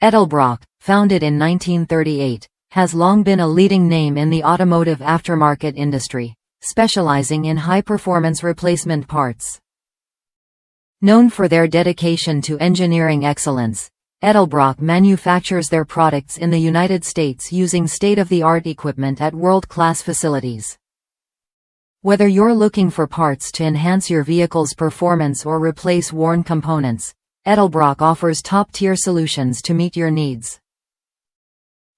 Edelbrock, founded in 1938, has long been a leading name in the automotive aftermarket industry, specializing in high-performance replacement parts. Known for their dedication to engineering excellence, Edelbrock manufactures their products in the United States using state-of-the-art equipment at world-class facilities. Whether you're looking for parts to enhance your vehicle's performance or replace worn components, Edelbrock offers top-tier solutions to meet your needs.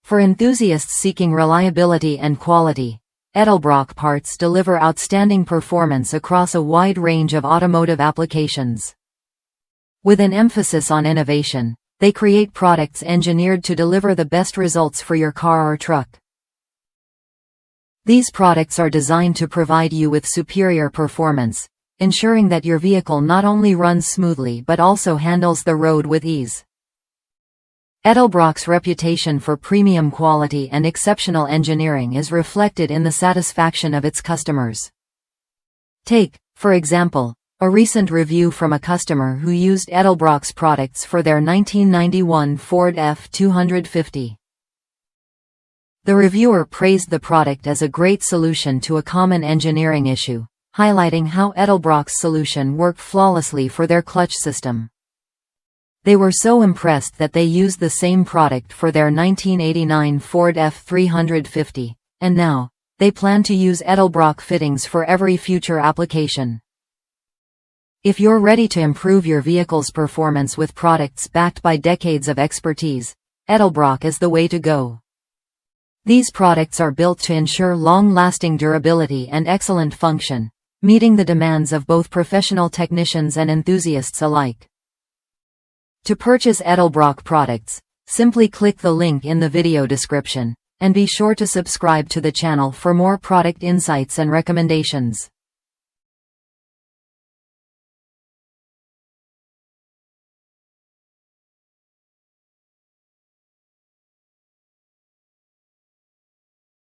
For enthusiasts seeking reliability and quality, Edelbrock parts deliver outstanding performance across a wide range of automotive applications. With an emphasis on innovation, they create products engineered to deliver the best results for your car or truck. These products are designed to provide you with superior performance, ensuring that your vehicle not only runs smoothly but also handles the road with ease. Edelbrock's reputation for premium quality and exceptional engineering is reflected in the satisfaction of its customers. Take, for example, a recent review from a customer who used Edelbrock's products for their 1991 Ford F250. The reviewer praised the product as a great solution to a common engineering issue, highlighting how Edelbrock's solution worked flawlessly for their clutch system. They were so impressed that they used the same product for their 1989 Ford F350, and now, they plan to use Edelbrock fittings for every future application. If you're ready to improve your vehicle's performance with products backed by decades of expertise, Edelbrock is the way to go. These products are built to ensure long-lasting durability and excellent function, meeting the demands of both professional technicians and enthusiasts alike. To purchase Edelbrock products, simply click the link in the video description, and be sure to subscribe to the channel for more product insights and recommendations.